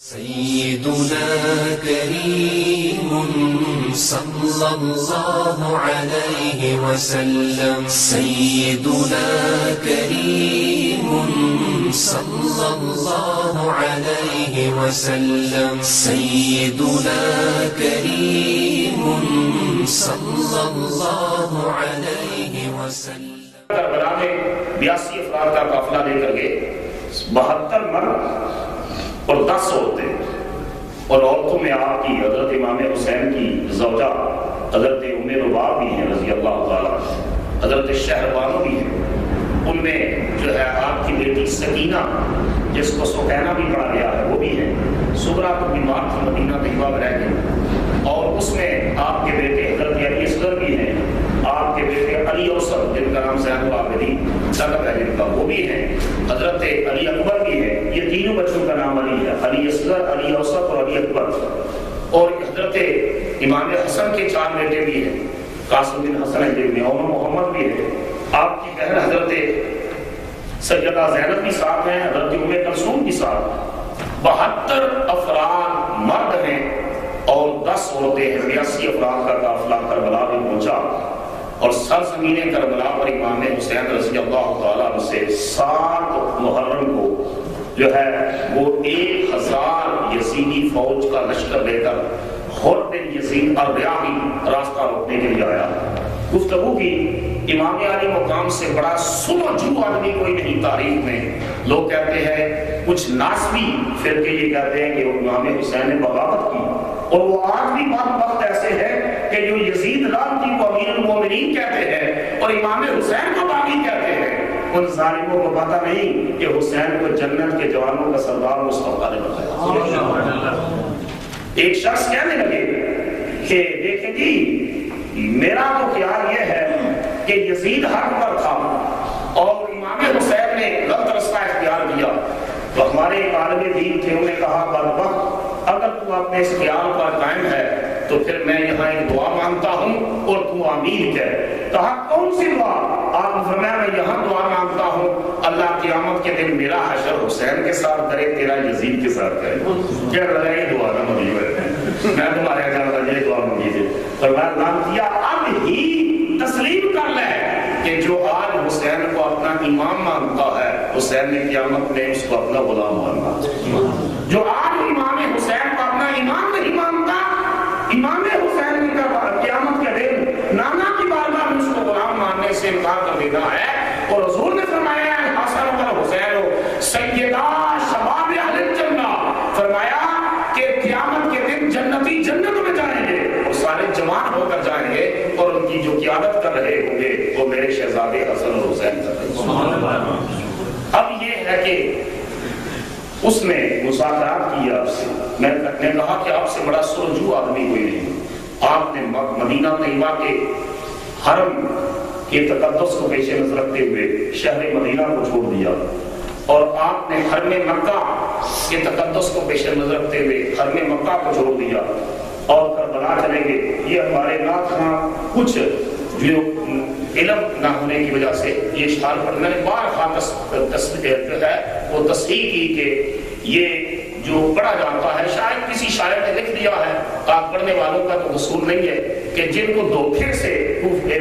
سيدنا كريم صلى الله عليه وسلم سيدنا كريم صلى الله عليه وسلم سيدنا كريم صلى الله عليه وسلم کربلا میں 82 افراد کا قافلہ لے کر گئے، 72 مرد اور 10 عورتیں، اور عورتوں میں آپ کی حضرت امام حسین کی زوجہ حضرت ام رباب بھی ہیں رضی اللہ تعالیٰ، حضرت شہربانو بھی ہیں، ان میں جو ہے آپ کی بیٹی سکینہ جس کو سکینہ بھی پڑھا گیا ہے وہ بھی ہیں، صغرا کو بیمار تھی مدینہ طیبہ میں رہ گئی، اور اس میں آپ کے بیٹے حضرت علی اصغر بھی ہیں، آپ کے بیٹے علی اوسط جن کا نام زین العابدین لقب ہے جن کا وہ بھی ہیں، حضرت علی اکبر بھی ہے، یہ تینوں بچوں کا نام علی ہے، علی اصغر، علی اوسط اور علی اکبر، اور حضرت امام حسن کے 4 بیٹے بھی ہیں، قاسم بن حسن ہے جن میں، اور محمد بھی ہے، آپ کی بہن حضرت سیدہ زینب بھی ساتھ ہیں، حضرت ام کلثوم بھی ساتھ، 72 افراد مرد ہیں اور 10 عورتیں ہیں، 82 افراد کا قافلہ کربلا میں پہنچا، اور سرزمین کربلا پر امام حسین رضی اللہ تعالیٰ عنہ سے 7 محرم کو جو ہے وہ 1000 یزیدی فوج کا لشکر لے کر حر بن یزید الریاحی راستہ روکنے کے لیے آیا۔ گفتگو کی، امام علی مقام سے بڑا سلجھو آدمی کوئی نہیں تاریخ میں، لوگ کہتے ہیں کچھ ناسبی فرقے یہ کہتے ہیں کہ امام حسین نے بغاوت کی، اور وہ آج بھی وقت ایسے ہے کہ جو یزید لعنتی کو امیر المومنین کہتے ہیں اور امام حسین کو باغی کہتے ہیں، ان ظالموں کو پتہ نہیں کہ حسین کو جنت کے جوانوں کا سردار مصطفیٰ نے بتایا۔ ایک شخص کہنے لگے کہ دیکھیں جی میرا تو خیال یہ ہے کہ یزید حق پر تھا اور امام حسین نے غلط رستہ اختیار کیا، تو ہمارے ایک عالم دین تھے، انہوں نے کہا بدبخت اگر تو اپنے اس خیال پر قائم ہے تو پھر میں یہاں ایک دعا مانگتا ہوں اور تو آمین کہہ۔ کہا کون سی دعا؟ آپ نے فرمایا میں یہاں دعا مانگتا ہوں اللہ قیامت کے دن میرا حشر حسین کے ساتھ کرے، تیرا یزید کے ساتھ کرے۔ کیا لگا یہ دعا نہ مانگی میں تمہارے جانا یہ دعا مانگی تھی، فرمایا نام کیا اب ہی تسلیم کر لے کہ جو آج حسین کو اپنا امام مانگتا ہے حسین نے قیامت میں اس کو اپنا غلام ماننا، جو آج امام حسین کو اپنا امام نہیں مانتا امام حسین نے قیامت کے دن نانا کی بارگاہ میں اس کو غلام ماننے سے انکار کر دینا ہے۔ اور حضور نے فرمایا حسن و حسین سیدہ شباب اہل الجنہ، فرمایا کہ قیامت کے دن جنتی جنت میں جائیں گے اور سارے جوان ہو کر جائیں گے، اور ان کی جو قیادت کر رہے ہوں گے وہ میرے شہزادے حسن اور حسین کر رہے ہوں۔ اب یہ ہے کہ اس نے مذاکرات کیا آپ سے، میں نے کہا کہ آپ سے بڑا سرجو آدمی کوئی نہیں، آپ نے مدینہ طیبہ کے حرم کے تقدس کو پیش نظر رکھتے ہوئے شہر مدینہ کو چھوڑ دیا، اور آپ نے حرم مکہ کے تقدس کو پیش نظر رکھتے ہوئے حرم مکہ کو چھوڑ دیا اور کربلا چلیں گے۔ یہ ہمارے ناتھ خواں کچھ جو علم نہ ہونے کی وجہ سے یہ اشتہار پڑھ، میں نے بارہا وہ تصحیح کی کہ یہ جو پڑھا جاتا ہے شاید کسی شاعر نے لکھ دیا ہے، آپ پڑھنے والوں کا تو قصور نہیں ہے کہ جن کو دھوکے سے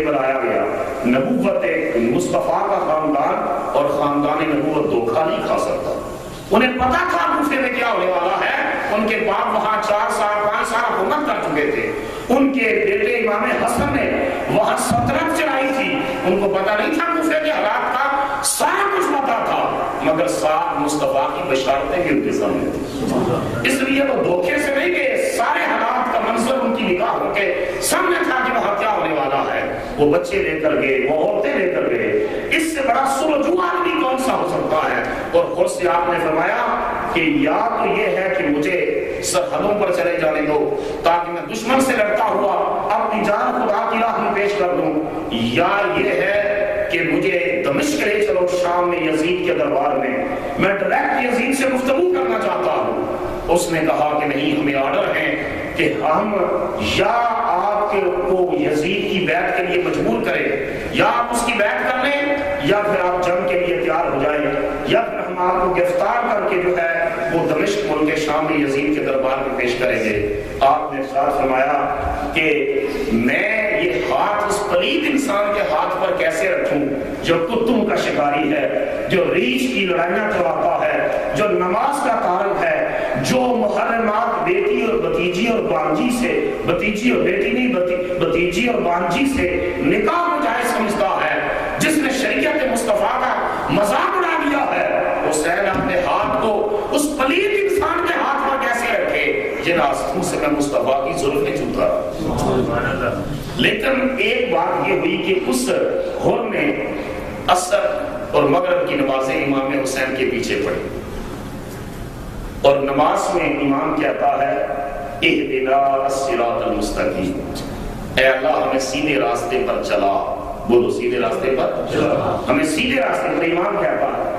بنایا گیا، نبوت مصطفیٰ کا خاندان اور خاندان نبوت دھوکا نہیں کھا سکتا، انہیں پتا تھا کوفے میں کیا ہونے والا ہے، ان کے باپ وہاں 4 سال 5 سال حکومت کر چکے تھے، ان کے بیٹے امام حسن نے وہاں سلطنت چلائی تھی، ان کو پتا نہیں تھا کوفے کے حالات کا، سارا کچھ پتا تھا، مگر ساتھ مصطفیٰ کی بشارتیں بھی ان کے سامنے تھی، اس لیے وہ دھوکے سے نہیں گئے، سارے حالات کا منظر ان کی نگاہوں کے سامنے تھا کہ وہاں کیا ہونے والا ہے، وہ بچے لے کر گئے، وہ عورتیں لے کر گئے، اس سے بڑا سرجو آدمی کون سا ہو سکتا ہے؟ اور خود سے آپ نے فرمایا کہ یا تو یہ ہے کہ مجھے سرحدوں پر چلے جانے دو تاکہ میں دشمن سے لڑتا ہوا اپنی جان خدا کی راہ میں پیش کر دوں، یا یہ ہے کہ مجھے دمشق لے چلو شام میں یزید کے دربار میں ڈائریکٹ یزید سے گفتگو کرنا چاہتا ہوں۔ اس نے کہا کہ نہیں، ہمیں آرڈر ہے کہ ہم یا آپ کو یزید کی بیعت کے لیے مجبور کریں، یا آپ اس کی بیعت کر لیں، یا پھر آپ جنگ کے لیے تیار ہو جائیں، یا پھر ہم آپ کو گرفتار کر کے جو ہے وہ دمشق ملک شام میں یزید کے دربار میں پیش کریں گے۔ آپ نے ارشاد فرمایا کہ میں یہ ہاتھ اس پلید انسان کے ہاتھ پر کیسے رکھوں جو کتوں کا شکاری ہے، جو ریچھ کی لڑائیاں کرواتا ہے، جو نماز کا طالب ہے، جو محرمات بیٹی اور بھتیجی اور بانجی سے، بھتیجی اور بیٹی نہیں، بھتیجی اور بانجی سے نکاح کو جائز سمجھتا ہے، جس نے شریعت مصطفیٰ کا مذاق اڑا دیا ہے، حسین اپنے ہاتھ کو اس پلید انسان کے ہاتھ پر کیسے رکھے جن آستوں سے میں مصطفیٰ کی زلفیں چھوتا رہا۔ لیکن ایک بات یہ ہوئی کہ اس حر نے عصر اور مغرب کی نمازیں امام حسین کے پیچھے پڑھی، اور نماز میں امام کہتا ہے اہدنا الصراط المستقیم، اے اللہ ہمیں سیدھے راستے پر چلا، بولو سیدھے راستے پر چلا، ہمیں سیدھے راستے پر امام کہتا ہے۔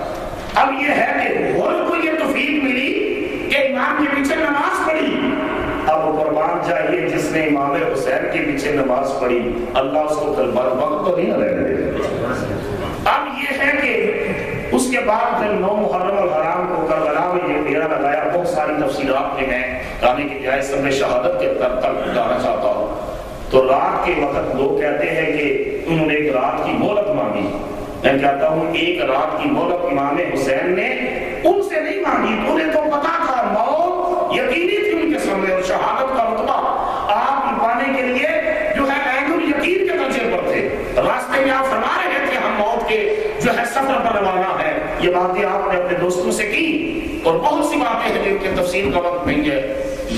اب یہ ہے کہ حر کو یہ توفیق ملی کہ امام کے پیچھے نماز پڑھی، اب قربان جائیے جس نے امام حسین کے پیچھے نماز پڑھی اللہ اس کو وقت تو نہیں رہنے دے گا۔ اب یہ ہے کہ اس کے بعد پھر 9 محرم الحرام کو کربلا میں یہ ڈیرا لگایا، بہت ساری تفصیلات میں آنے کی بجائے سب میں شہادت کے تک جانا چاہتا ہوں۔ تو رات کے وقت لوگ کہتے ہیں کہ انہوں نے ایک رات کی مہلت مانگی، میں کہتا ہوں ایک رات کی مہلت امام حسین نے ان سے نہیں مانگی، انہیں تو پتا تھا موت یقینی تھی ان کے سامنے، اور شہادت کا رتبہ آپ پانے کے لیے جو ہے عین الیقین کے درجے پر تھے۔ راستے میں آپ فرما رہے تھے ہم موت کے جو ہے سفر پر روانہ ہے، یہ باتیں آپ نے اپنے دوستوں سے کی، اور بہت سی باتیں ہیں جن کے تفصیل کا وقت نہیں ہے۔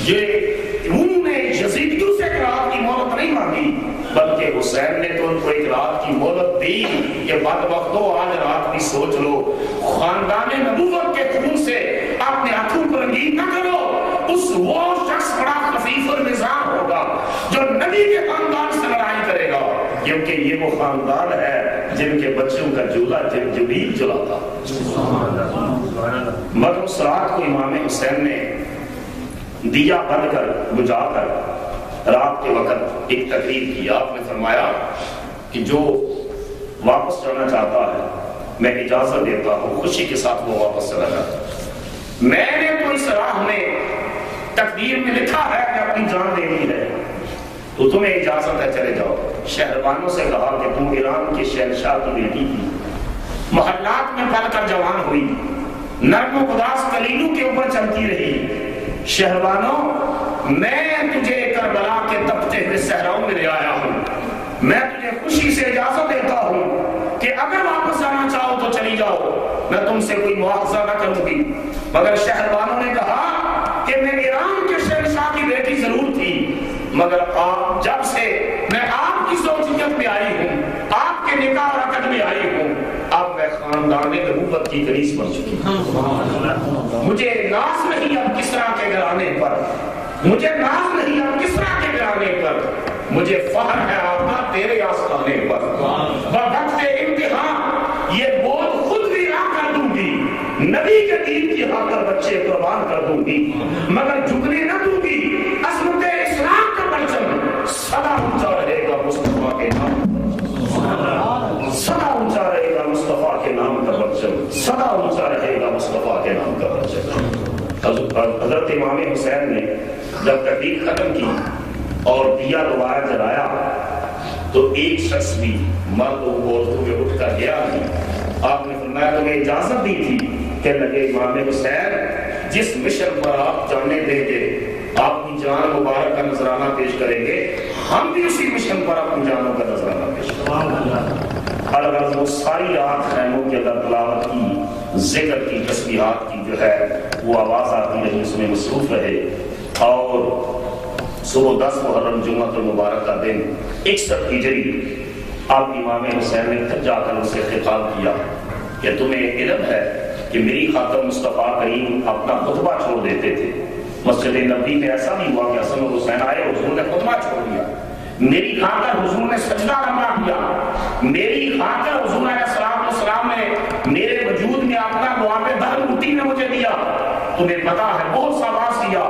یہ انہوں نے یزیدیوں سے ایک رات کی مہلت نہیں مانگی، بلکہ حسین نے تو ان کو ایک رات کی مہلت دی کہ بدبختو آج رات کی سوچ لو، خاندان نبوت کے خون سے اپنے ہاتھوں کو رنگین نہ کرو، اس وہ شخص بڑا خفیف المزاج ہوگا جو نبی کے خاندان سے لڑائی کرے گا، کیونکہ یہ وہ خاندان ہے جن کے بچوں کا جولا جبریل جلاتا۔ مگر اس رات کو امام حسین نے دیا بن کر بجھا کر رات کے وقت ایک تقریر کی۔ آپ نے فرمایا کہ جو واپس جانا چاہتا ہے میں اجازت دیتا ہوں، خوشی کے ساتھ وہ واپس چلا جاتا ہے۔ میں نے تو اس راہ میں تقدیر میں لکھا ہے کہ اپنی جان دینی ہے، تو تمہیں اجازت ہے چلے جاؤ۔ شہربانوں سے کہا کہ تم ایران کے شہنشاہ کی بیٹی تھی، محلات میں پل کر جوان ہوئی، نرم و گداز کلیلوں کے اوپر چلتی رہی، شہربانوں میں تجھے کربلا کے تپتے ہوئے صحراؤں میں لے آیا ہوں، میں تجھے خوشی سے اجازت دیتا ہوں کہ اگر واپس جانا چاہو تو چلی جاؤ، میں تم سے کوئی مواخذہ نہ کروں گی۔ مگر شہربانوں نے کہا کہ میں ایران کے شہنشاہ کی بیٹی ضرور تھی، مگر آپ جب سے میں آپ کی زوجیت میں آئی ہوں، آپ کے نکاح اور عقد میں آئی ہوں، اب میں خاندان نبوت کی کنیز بن چکی ہوں۔ مجھے ناز نہیں اب کسرا کے گھرانے پر، مجھے ناز نہیں اب کسرا کے گھرانے پر، مجھے فخر ہے آقا تیرے آستانے پر۔ وقت امتحان یہ بول خود بھی راہ کر دوں گی، نبی کے دین کی خاطر بچے قربان کر دوں گی، مگر جھکنے نہ دوں گی۔ عظمت اسلام کا پرچم سدا اونچا رہے گا مصطفیٰ کے نام، سدا اونچا رہے گا مصطفیٰ کے نام کا پرچم، سدا اونچا رہے گا مصطفیٰ کے نام کا پرچم۔ حضرت امام حسین نے جب تقریر ختم کی اور دیا دوبارہ جلایا تو ایک شخص بھی مرد و عورتوں میں اٹھ کر گیا نہیں۔ آپ نے فرمایا تمہیں اجازت دی تھی کہ لگے امام حسین جس مشن پر آپ جانے دیں گے، آپ کی جان مبارک کا نذرانہ پیش کریں گے، ہم بھی اسی مشن پر اپنی جانوں کا نذرانہ پیش کریں گے۔ الغرض وہ ساری رات خیموں کے اندر تلاوت کی، ذکر کی، تسبیحات کی جو ہے وہ آواز آتی رہی، اس میں مصروف رہے، اور صبح 10 محرم جمعہ المبارک کا دن 61 ہجری آپ امام حسین نے پھر جا کر اسے خطاب کیا کہ تمہیں علم ہے کہ میری خاطر مصطفیٰ کریم اپنا خطبہ چھوڑ دیتے تھے۔ مسجد نبوی میں ایسا بھی ہوا کہ حسن اور حسین آئے، حضور نے خطبہ چھوڑ دیا، میری خاطر حضور نے سجدہ لمبا کیا، میری خاطر حضور علیہ السلام نے میرے وجود میں اپنا معاف در مٹی نے مجھے دیا۔ تمہیں پتا ہے بہت سا باز کیا،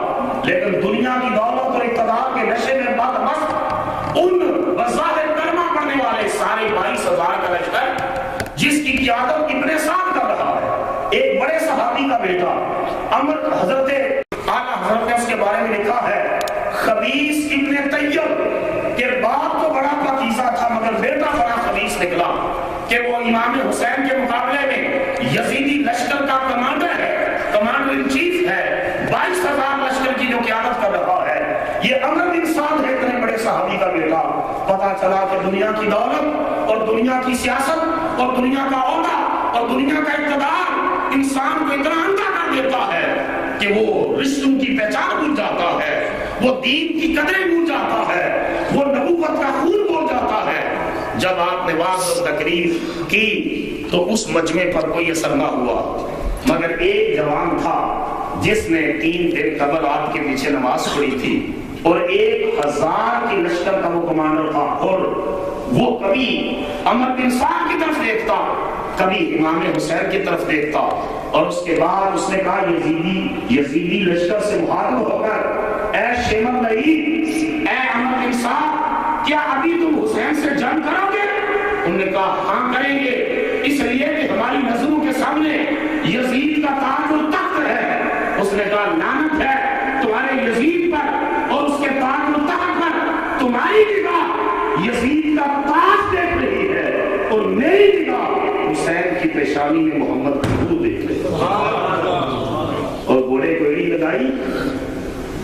لیکن دنیا کی دولت اور اقتدار کے نشے میں بدمست ان بظاہر کلمہ پڑھنے والے سارے 22,000 کا لشکر جس کی قیادت ابن سعد کر رہا ہے، ایک بڑے صحابی کا بیٹا امر حضرت اعلیٰ حضرت نے اس کے بارے میں لکھا ہے خبیث ابن طیب کہ باپ تو بڑا پاکیزہ تھا مگر بیٹا بڑا خبیث نکلا کہ وہ امام حسین کے مقابلے میں یزیدی لشکر کا کمانڈر ہے، کمانڈر ان چیف ہے، 22,000 لشکر کی جو قیادت کر رہا ہے۔ یہ عمرو بن سعد ہے اتنے بڑے صحابی کا بیٹا۔ پتا چلا کہ دنیا کی دولت اور دنیا کی سیاست اور دنیا کا عہدہ اور دنیا کا اقتدار انسان کو اتنا اندھا کر دیتا ہے کہ وہ رشتوں کی پہچان بھول جاتا ہے، وہ دین کی قدریں بھول جاتا ہے، وہ نبوت کا خون بھول جاتا ہے۔ جب آپ نے وعظ و تقریر کی تو اس مجمع پر کوئی اثر نہ ہوا، مگر ایک جوان تھا جس نے 3 دن قبل آپ کے پیچھے نماز پڑھی تھی اور 1000 کی لشکر کا وہ کمانڈر تھا، اور وہ کبھی عمر بن سعد کی طرف دیکھتا، کبھی امام حسین کی طرف دیکھتا، اور اس کے بعد اس نے کہا یزیدی لشکر سے مخاطب ہو کر اے شیمن لئی، اے عمر بن سعد، کیا ابھی تم حسین سے جنگ کرو گے؟ انہوں نے کہا ہاں کریں گے، اس لیے کہ ہماری نظروں کے سامنے یزید کا تاج و تخت ہے۔ اس نے کہا لعنت ہے تمہارے یزید پر اور اس کے تاج و تخت پر، تمہاری نگاہ یزید کا تاج دیکھ رہی ہے اور میری نگاہ حسین کی پیشانی میں محمد کا خون دیکھ رہی ہے۔ اور گھوڑے کو ایڑی لگائی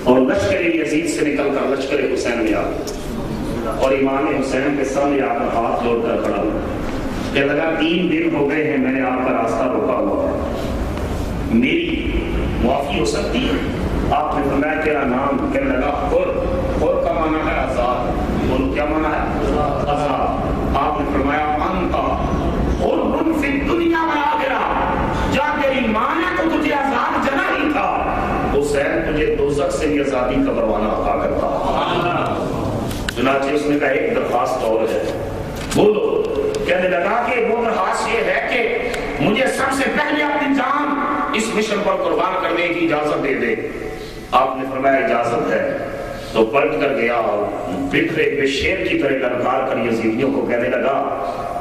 اور لشکر یزید سے نکل کر لشکر حسین میں آ گیا اور امام حسین کے سامنے آ کر ہاتھ جوڑ کر کھڑا ہوا کہ لگا 3 دن ہو گئے ہیں میں نے آپ کا راستہ روکا ہوا ہے، میری معافی ہو سکتی ہے؟ آپ نے فرمایا تیرا نام؟ کہنے لگا اور کا معنی ہے آزاد۔ اور کیا معنی ہے؟ آزاد۔ آپ نے فرمایا انتا حر فی الدنیا والآخرہ، جا تیری ماں نے تو تجھے آزاد جنا ہی تھا، حسین تجھے دوزخ سے بھی آزادی کا پروانہ عطا کرتا۔ چنانچہ اس نے کہا ایک درخواست اور ہے، بولو۔ کہنے لگا کہ وہ درخواست یہ ہے کہ مجھے سب سے پہلے اپنی جان اس مشن پر قربان کرنے کی اجازت دے دے۔ آپ نے فرمایا اجازت ہے، تو پلٹ کر گیا اور بکھرے ہوئے شیر کی طرح للکار کر یزیدیوں کو کہنے لگا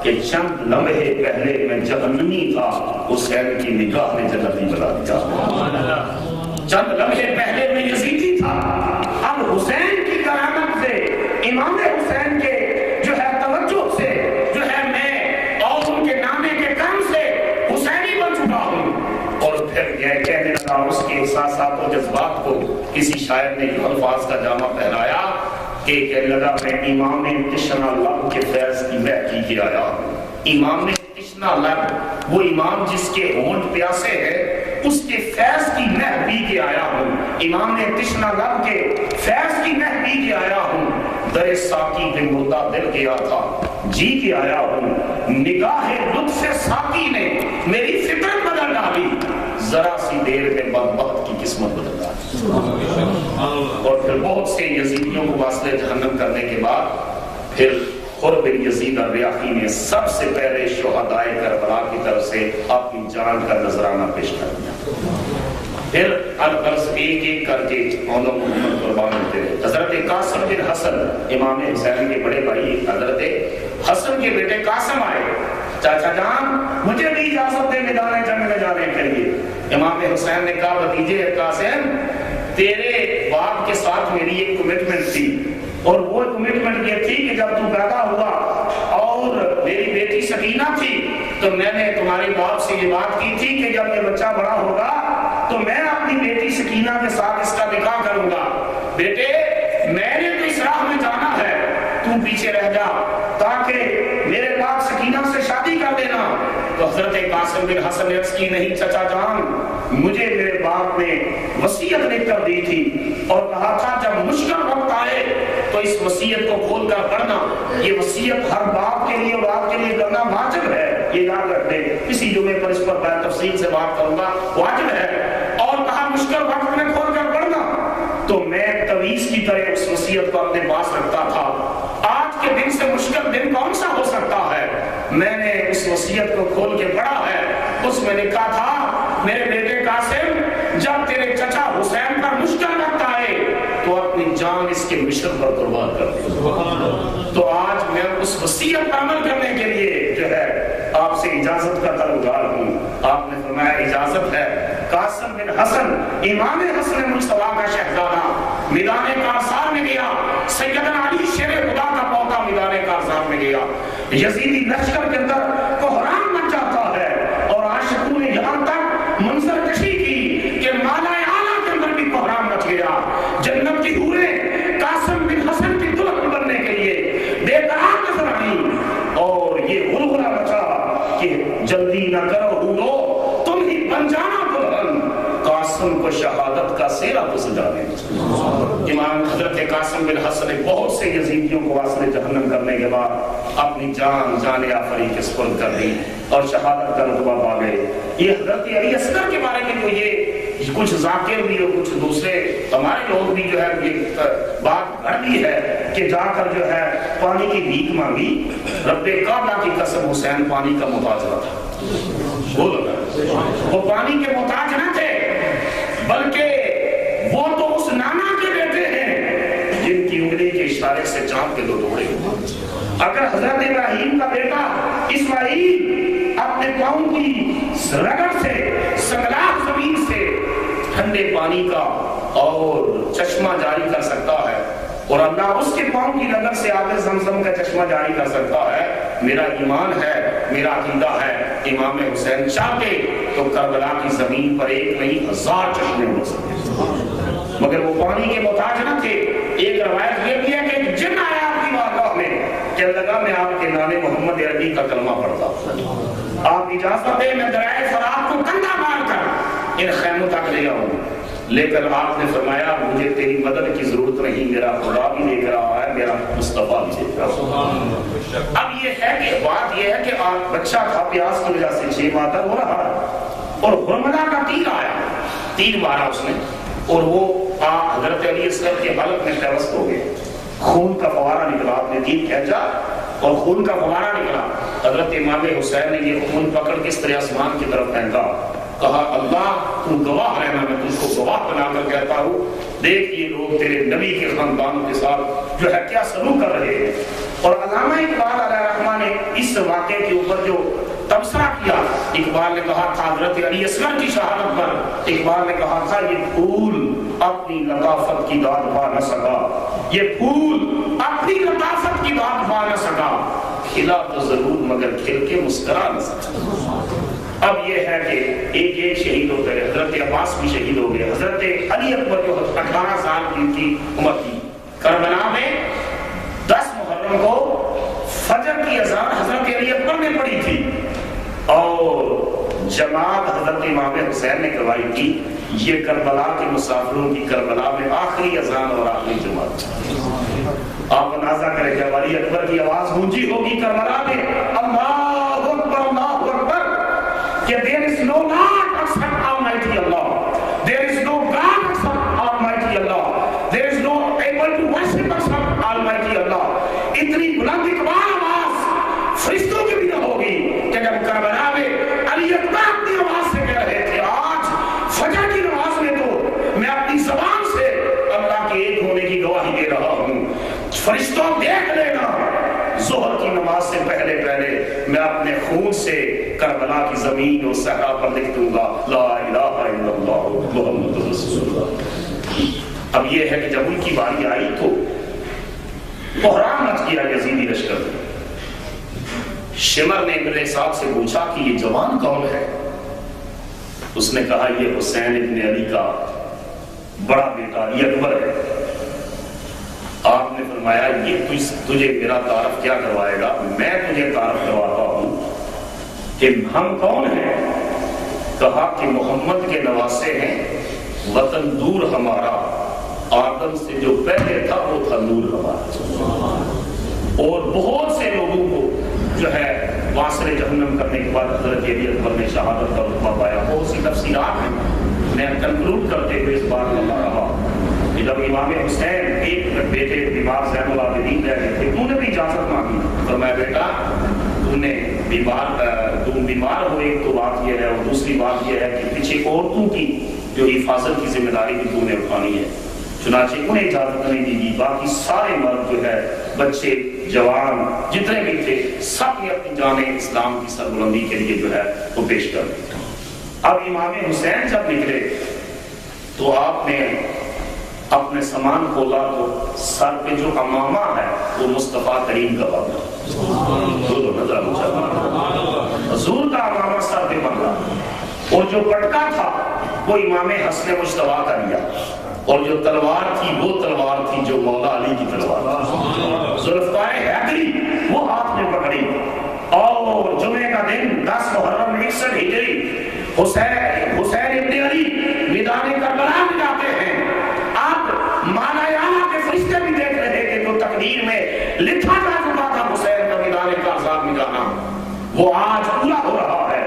کہ چند لمحے پہلے میں جہنمی تھا، حسین کی نگاہ نے جنتی بنا دیا۔ چند لمحے پہلے میں یزیدی تھا، اب حسین کی کرامت سے، امام حسین کے جو ہے توجہ سے، جو ہے میں اور ان کے نامے کے کام سے حسینی بن چکا ہوں۔ اور پھر یہ کہنے لگا، اس کے احساسات و جذبات کو کسی شاعر نے الفاظ کا جامع پہنایا کہ کہنے لگا میں امام تشنا لب کے فیض کی مہک پی کے آیا ہوں۔ امام تشنا لب، وہ امام جس کے ہونٹ پیاسے ہیں، اس کے فیض کی مہک پی کے آیا ہوں۔ امام تشنا لب کے فیض کی مہک پی کے آیا ہوں۔ در ساقی پہ مردہ دل گیا تھا، جی کے آیا ہوں۔ نگاہ لطف ساقی نے میری فطرت بدل ڈالی، ذرا سی دیر میں بدبخت کی قسمت بدل ڈالی۔ اور پھر بہت سے یزیدیوں کو واسطے جہنم کرنے کے بعد پھر حر بن یزید الریاحی نے سب سے پہلے شہدائے کربلا کی طرف سے اپنی جان کا نذرانہ پیش کر دیا۔ پھر الغرض ایک ایک کر کے مولا محمد قربان ہوتے رہے۔ حضرت قاسم بن حسن، امام حسین کے بڑے بھائی حضرت حسن کے بیٹے قاسم آئے، چاچا جان مجھے بھی اجازت دے میدان جنگ میں جانے کے لیے۔ امام حسین نے کہا بھتیجے قاسم، تیرے باپ کے ساتھ میری ایک کمٹمنٹ تھی، اور وہ کمٹمنٹ یہ تھی کہ جب تو پیدا ہوا اور میری بیٹی سکینہ تھی تو میں نے تمہارے باپ سے یہ بات کی تھی کہ جب یہ بچہ بڑا ہوگا تو میں اپنی بیٹی سکینہ کے ساتھ اس کا نکاح کروں گا۔ بیٹے میں نے تو اس راہ میں جانا ہے، تو پیچھے رہ جا تاکہ میرے باپ سکینہ سے شادی کر دینا۔ تو حضرت قاسم بن حسن نے عرض کی نہیں چچا جان، مجھے میرے باپ نے وصیت لکھ کر دی تھی اور کہا تھا جب مشکل وقت آئے تو اس وصیت کو کھول کر پڑھنا۔ یہ وصیت ہر باپ کے لیے اور آپ کے لیے کرنا واجب ہے، یہ یاد رکھ دیں۔ اسی جمعے پر اس پر میں تفصیل سے بات کروں گا، واجب ہے۔ اور کہا مشکل وقت میں کھول کر پڑھنا، تو میں تویز کی طرح اس وصیت کو اپنے پاس رکھتا تھا۔ آج کے دن سے مشکل دن کون سا ہو سکتا ہے؟ میں نے اس وصیت کو کھول کے پڑھا ہے، اس میں لکھا تھا میرے بیٹے قاسم جب تیرے چچا حسین پر مشکل وقت آئے تو اپنی جان اس کے مشن پر قربان کر دے۔ تو آج میں اس وصیت پر عمل کرنے کے لیے جو ہے آپ سے اجازت کا طلبگار ہوں۔ آپ نے فرمایا اجازت ہے، قاسم بن حسن امام حسن مصطفیٰ کا شہزادہ میدان کارزار میں گیا، سیدنا علی شیر خدا کا پوتا میدان کارزار میں گیا، یزیدی لشکر کے اندر کوہرام مچ جاتا ہے اور عاشقوں نے یہاں تک منظر کشی کی کہ مالا اعلیٰ کے اندر بھی کوہرام مچ گیا، جنت کی حوریں قاسم بن حسن کی دلہن بننے کے لیے بے قرار نظر آئی اور یہ غلغلہ مچا کہ جلدی نہ کرو حورو تم ہی بن جانا دلہن، قاسم کو شہادت کا سیرا تو سجا دیں۔ امام حضرت قاسم بن حسن نے بہت سے یزیدیوں کو واسطے جہنم کرنے کے بعد اپنی جان آفری کے سپرد کر دی اور شہادت کا رتبہ پا گئے۔ یہ حضرت علی اصغر کے بارے میں جو یہ کچھ ذاکر بھی اور کچھ دوسرے ہمارے لوگ بھی جو ہے یہ بات گھڑ لی ہے کہ جا کر جو ہے پانی کی بھیک مانگی، رب کعبہ کی قسم حسین پانی کا محتاج نہ تھا، وہ پانی کے محتاج نہ تھے بلکہ وہ تو اس نانا کے بیٹے ہیں جن کی انگلی کے اشارے سے چاند کے دو ٹکڑے ہوئے۔ اگر حضرت ابراہیم کا بیٹا اسماعیل اپنے پاؤں کی رگڑ سے سنگلاخ زمین سے ٹھنڈے پانی کا اور چشمہ جاری کر سکتا ہے اور اللہ اس کے پاؤں کی رگڑ سے آب زمزم کا چشمہ جاری کر سکتا ہے، میرا ایمان ہے، میرا عقیدہ ہے، امام حسین چاہتے تو کربلا کی زمین پر ایک نہیں 1000 چشمے ہو سکتے، مگر وہ پانی کے محتاج نہ تھے۔ ایک روایت یہ بھی ہے کہ ایک جن آیا آپ کی بارگاہ میں کہ لگا میں آپ کے نانے محمد عربی کا کلمہ پڑھتا، آپ اجازت دیں میں دریائے فرات کو کندھا مار کر ان خیموں تک لے آؤں، لیکن آپ نے فرمایا مجھے تیری مدد کی ضرورت نہیں، میرا خدا بھی دیکھ رہا ہے، میرا مصطفیٰ بھی دیکھ رہا ہے۔ اب یہ ہے کہ بات یہ ہے کہ آپ بچہ تھا، پیاس کی وجہ سے 6 ماہ تک ہو رہا ہے اور حرملہ کا تیر آیا، تیر مارا اس نے اور وہ حضرت علی اصغر کے حلق میں پیوست ہو گئے، خون کا فوارہ نکلا، آپ نے تیر کھینچا اور خون کا فوارہ نکلا۔ حضرت امام حسین نے یہ خون پکڑ کے اس طرح آسمان کی طرف پھینکا، کہا اللہ تو گواہ رہنا، میں تجھ کو گواہ بنا کر کہتا ہوں، دیکھ یہ لوگ تیرے نبی کے خاندان کے ساتھ جو ہے کیا سلوک کر رہے ہیں۔ اور علامہ اقبال علیہ الرحمٰن نے اس واقعے کے اوپر جو تبصرہ کیا، اقبال نے کہا تھا حضرت علی اصغر کی شہادت پر، اقبال نے کہا تھا یہ پھول اپنی لطافت کی داد پا نہ سکا، یہ پھول اپنی لطافت کی داد پا نہ سکا، کھلا تو ضرور مگر کھل کے مسکرا نہ سکا۔ اب یہ ہے کہ ایک شہید ہو گئے، حضرت عباس بھی شہید ہو گئے، حضرت علی اکبر جو 18 سال کی ان کی عمر تھی، کربلا میں 10 محرم کو فجر کی اذان حضرت علی اکبر نے پڑھی تھی اور جماعت حضرت امام حسین نے کروائی تھی۔ یہ کربلا کے مسافروں کی کربلا میں آخری اذان اور آخری جماعت۔ آپ اندازہ کریں کہ علی اکبر کی آواز گونجی ہوگی کربلا میں، اللہ اکبر اللہ اکبر، کہ there is no God except Almighty Allah, there is no God except Almighty Allah, there is no able to worship except Almighty Allah۔ اتنی بلند اقبال آواز فرشتوں کی بھی نہ ہوگی کہ جب کربلا میں علی اکبر اپنی آواز سے کہہ رہے تھے آج فجر کی نماز میں تو میں اپنی زبان سے اللہ کے ایک ہونے کی گواہی دے رہا ہوں، فرشتوں دیکھ لینا ظہر کی نماز سے پہلے میں اپنے خون سے کربلا کی زمین اور صحرا پر لکھ دوں گا لا الہ الا اللہ محمد رسول اللہ۔ اب یہ ہے کہ جب ان کی باری آئی تو بحران مچ گیا یزیدی لشکر میں۔ شمر نے ابن صاحب سے پوچھا کہ یہ جوان کون ہے؟ اس نے کہا یہ حسین ابن علی کا بڑا بیٹا علی اکبر ہے۔ آپ نے فرمایا یہ تجھے میرا تعارف کیا کروائے گا؟ میں تجھے تعارف کرواتا ہوں کہ ہم کون ہیں؟ کہا کہ محمد کے نواسے ہیں، وطن دور ہمارا، آدم سے جو پہلے تھا وہ تھا نور ہمارا۔ اور بہت سے لوگوں کو جو ہے واصل جہنم کرنے کے بعد حضرت علی اکبر نے شہادت کا رتبہ پایا۔ بہت سی تفصیلات ہیں، میں کنکلوڈ کرتے ہوئے اس بات میں بتا رہا ہوں کہ جب امام حسین ایک بیٹے بیمار زین العابدین رہ گئے تھے، انہوں نے بھی اجازت مانگی، فرمایا بیٹا تم بیمار ہو، ایک تو بات یہ ہے، اور دوسری بات یہ ہے کہ پیچھے عورتوں کی جو حفاظت کی ذمہ داری بھی تم نے اٹھانی ہے۔ چنانچہ انہیں اجازت نہیں دی گئی، باقی سارے مرد جو ہے، بچے جوان جتنے بھی تھے، سب نے اپنی جانیں اسلام کی سربلندی کے لیے جو ہے وہ پیش کر دی۔ اب امام حسین جب نکلے تو آپ نے اپنے سامان کھولا تو سر پہ جو امامہ ہے وہ مصطفیٰ کریم کا بنا، حضور کا امامہ سر پہ بنا، اور جو پٹکا تھا وہ امام حسن مجتبیٰ کا لیا، اور جو تلوار تھی وہ تلوار تھی جو مولا علی کی تلوار، ذوالفقار حیدری وہ ہاتھ میں پکڑی۔ اور جمعے کا دن 10 محرم 61 ہجری حسین ابن علی میدان کربلا میں جاتے ہیں۔ آپ مالایانا کے فرشتے بھی دیکھ رہے کہ جو تقدیر میں لکھا جا چکا تھا حسین کا میدان کارزار میں جانا وہ آج پورا ہو رہا ہے۔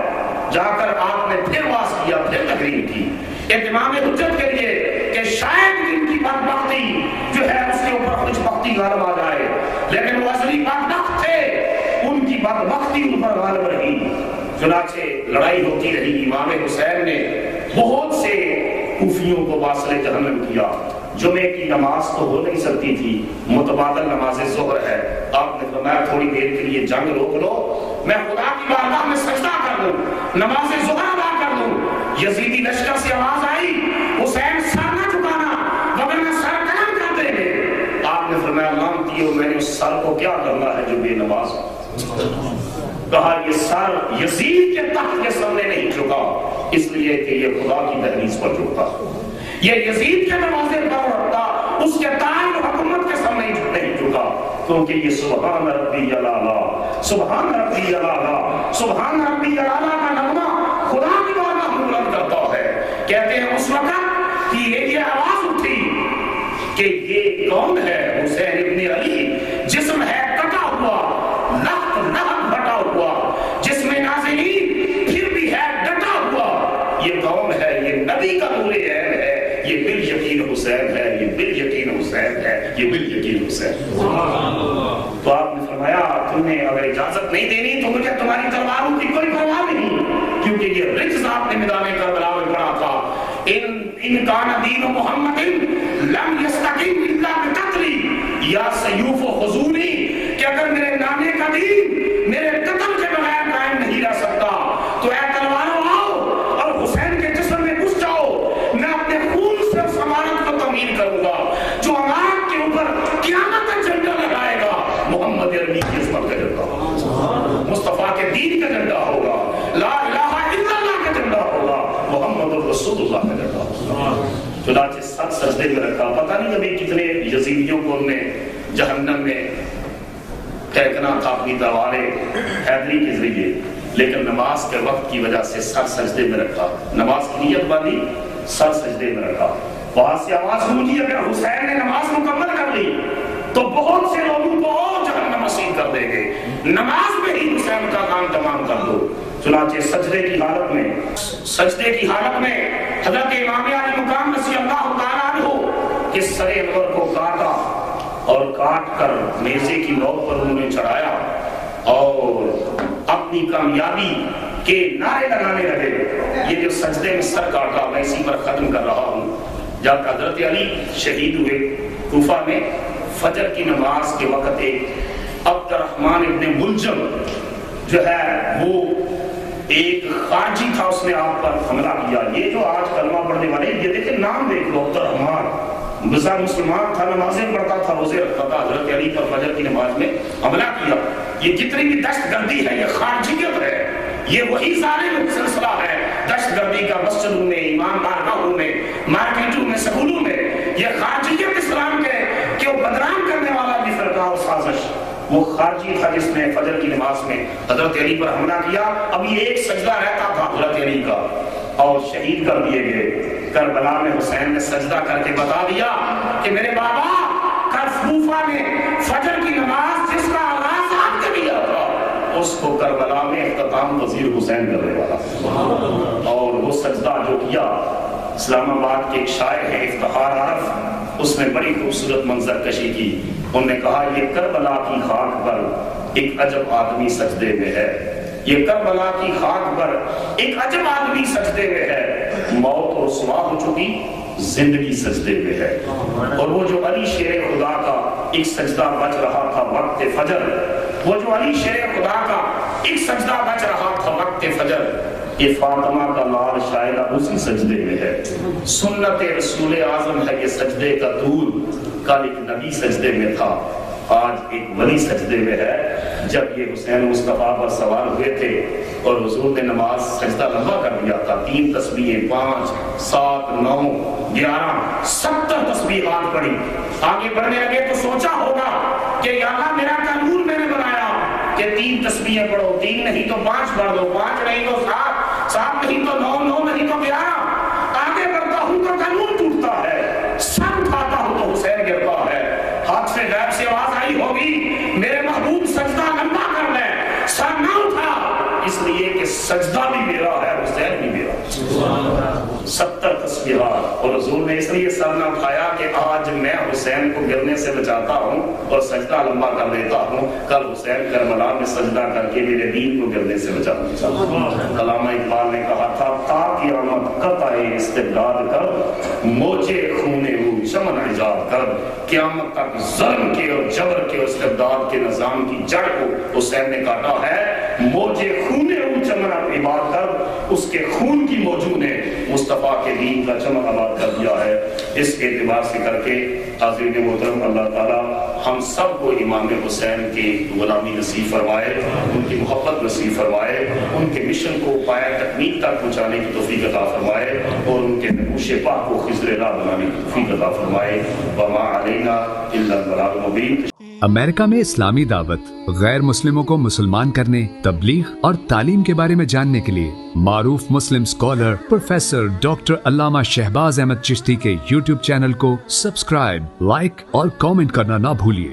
جا کر آپ نے پھر واز کیا، پھر تقریر کی اتمام حجت کے لیے کہ شاید ان کی بدبختی جو ہے اس کے اوپر کچھ بختی غالب آ جائے، لیکن وہ اصلی بدبخت تھے، ان کی بدبختی ان پر غالب رہی۔ چنانچہ لڑائی ہوتی رہی، امام حسین نے بہت سے کوفیوں کو واصل جہنم کیا۔ جمعے کی نماز تو ہو نہیں سکتی تھی، متبادل نماز ظہر ہے، آپ نے فرمایا تھوڑی دیر کے لیے جنگ روک لو، میں خدا کی بارگاہ میں سجدہ کر دوں، نماز ظہر ادا کر دوں۔ یزیدی لشکر سے آواز آئی حسین سر نہ جھکانا ورنہ سر قلم کر دیں گے۔ آپ نے فرمایا لعنتی ہو، میں نے اس سر کو کیا کرنا ہے جو بے نماز؟ کہا یہ سر یزید کے تخت کے سامنے نہیں جھکا، اس لیے کہ یہ خدا کی دہلیز پر جھکا، یہ یزید کے دروازے پر رکھتا، اس کے تاج و حکومت کے سامنے نہیں جھکا، کیونکہ یہ سبحان ربی الاعلی، سبحان ربی الاعلی، سبحان ربی الاعلی کا نغمہ خدا کی بارگاہ میں بلند کرتا ہے۔ کہتے ہیں اس وقت کہ یہ آواز اٹھی کہ یہ کون ہے؟ حسین ابن علی، جسم ہے کٹا ہوا، لخت لہب بٹا ہوا، جس میں نازنین پھر بھی ہے ڈٹا ہوا، یہ کون ہے؟ یہ نبی کا نور عین ہے، یہ بالیقین حسین ہے، یہ بالیقین حسین ہے، یہ بالیقین حسین۔ تو آپ نے فرمایا تمہیں اگر اجازت نہیں دینی تو مجھے تمہاری تلواروں کی کوئی پرواہ نہیں، کیونکہ یہ رجز آپ نے میدان کربلا میں پڑھا تھا، ان کان دین محمد لم یستقیم الا بقتلی یا سیوف و حضوری، کہ اگر میرے نانے کا دین میرے قتل کے بغیر قائم نہیں رہ سکتا تو اے تلواروں آؤ اور حسین کے جسم میں گھس جاؤ، میں اپنے خون سے اس امارت کو تعمیر کروں گا، جو امارت کے اوپر قیامت تک جھنڈا لگائے گا محمد عربی کی عظمت کا جھنڈا، مصطفیٰ کے دین کا جھنڈا ہوگا، لا الہ الا اللہ کا جھنڈا ہوگا، محمد رسول اللہ کا جھنڈا ہوگا۔ چنانچہ سر سجدے میں رکھا، پتہ نہیں ابھی کتنے یزیدیوں کو انہوں نے جہنم میں پھینکنا تھا اپنی تلواریں حیدری کے ذریعے، لیکن نماز کے وقت کی وجہ سے سر سجدے میں رکھا، نماز کی نیت باندھی، سر سجدے میں رکھا۔ وہاں سے آواز گونجی اگر حسین نے نماز مکمل کر لی تو بہت سے لوگوں کو اور جہنم مسیح کر دیں گے، نماز میں ہی حسین کا کام تمام کر دو۔ چنانچہ سجدے کی حالت میں حضرت امام علی مقام رضی اللہ تعالیٰ عنہ کے سر انور کو کاٹا اور کاٹ کر نیزے کی نوک پر انہوں نے چڑھایا اور اپنی کامیابی کے نعرے لگانے لگے۔ یہ جو سجدے میں سر کاٹا میں اسی پر ختم کر رہا ہوں۔ جب حضرت علی شہید ہوئے کوفہ میں، فجر کی نماز کے وقت ایک عبد الرحمن ابن ملجم جو ہے وہ ایک خارجی تھا، اس نے آپ پر حملہ کیا۔ یہ جو آج کلمہ پڑھنے والے یہ دیکھیں نام دیکھ لو، عبد الرحمن بزا مسلمان تھا، نمازیں پڑھتا تھا، روزے رکھتا تھا، حضرت علی پر فجر کی نماز میں حملہ کیا۔ یہ جتنی بھی دہشت گردی ہے یہ خارجیت ہے، یہ وہی ظالم سلسلہ ہے دہشت گردی کا، مسجدوں میں، امام بارگاہوں میں، مارکیٹوں میں، سکولوں میں، یہ خارجیت اسلام کے کہ وہ بدنام کرنے والا بھی فرقہ اور سازش، وہ خارجی تھا جس نے فجر کی نماز میں حضرت علی پر حملہ کیا۔ ابھی ایک سجدہ رہتا تھا حضرت علی کا اور شہید کر دیے گئے۔ کربلا میں حسین نے سجدہ کر کے بتا دیا کہ میرے بابا کوفہ میں فجر کی نماز جس کا آغاز آپ نے کیا تھا اس کو کربلا میں اختتام پذیر حسین کرنے والا، اور وہ سجدہ جو کیا، اسلام آباد کے ایک شاعر ہے افتخار عارف، اس نے بڑی خوبصورت منظر کشی کی۔ انہوں نے کہا یہ کربلا کی خاک پر ایک عجب آدمی سجدے میں ہے، یہ کربلا کی خاک پر ایک عجب آدمی سجدے میں ہے، موت رسوا ہو چکی، زندگی سجدے میں ہے۔ اور وہ جو علی شیر خدا کا ایک سجدہ بچ رہا تھا وقت فجر، وہ جو علی شیر خدا کا ایک سجدہ بچ رہا تھا وقت فجر، یہ فاطمہ کا لال شاید اسی سجدے میں ہے. سنت رسول اعظم ہے یہ سجدے کا طول. کل ایک نبی سجدے میں تھا، آج ایک ولی سجدے میں ہے. جب یہ حسین مصطفیٰ پر سوار ہوئے تھے اور حضور نے نماز سجدہ لمبا کر دیا تھا، 3 تسبیحیں، 5 7 9 11 70 تسبیحات پڑھی. آگے بڑھنے لگے تو سوچا ہوگا کہ یا اللہ میرا قانون میں نے بنایا کہ 3 تسبیحیں پڑھو، 3 نہیں تو 5 پڑھ دو، 5 نہیں تو 7، 7 نہیں تو 9، 9 نہیں تو 11. آگے بڑھتا ہوں تو قانون ٹوٹتا ہے، سر اٹھاتا ہوں تو حسین گرتا ہے. ہاتھ سے غیب سے آواز آئی ہوگی میرے محبوب سجدہ لمبا کر لیں، سر نہ اٹھا، اس لیے کہ سجدہ بھی میرا ہے، حسین بھی میرا. 70 تسبیحات. اور حضور نے اس لیے سر نہ اٹھایا کہ آج میں حسین کو گرنے سے بچاتا ہوں اور سجدہ لمبا کر دیتا ہوں، کل حسین کربلا میں سجدہ کر کے میرے دین کو گرنے سے بچاتا ہوں. علامہ اقبال نے کہا تھا تا قیامت قطع استبداد کر، موجے خونے ہو چمن ایجاد کر. قیامت تک ظلم کے اور جبر کے اور استبداد کے نظام کی جڑ کو حسین نے کاٹا ہے. موجے خونے ہو چمن ایجاد کر، اس کے خون کی موجوں نے مصطفیٰ کے دین کا چمک آباد کر دیا ہے. اس اعتبار سے کر کے حاضرین محترم، اللہ تعالیٰ ہم سب کو امام حسین کی غلامی نصیب فرمائے، ان کی محبت نصیب فرمائے، ان کے مشن کو پایہ تکمیل تک پہنچانے کی توفیق عطا فرمائے اور ان کے نقوش پاک کو خضر راہ بنانے کی توفیق عطا فرمائے. وما علینا الا البلاغ المبین. امریکہ میں اسلامی دعوت، غیر مسلموں کو مسلمان کرنے، تبلیغ اور تعلیم کے بارے میں جاننے کے لیے معروف مسلم اسکالر پروفیسر ڈاکٹر علامہ شہباز احمد چشتی کے یوٹیوب چینل کو سبسکرائب، لائک اور کامنٹ کرنا نہ بھولیے.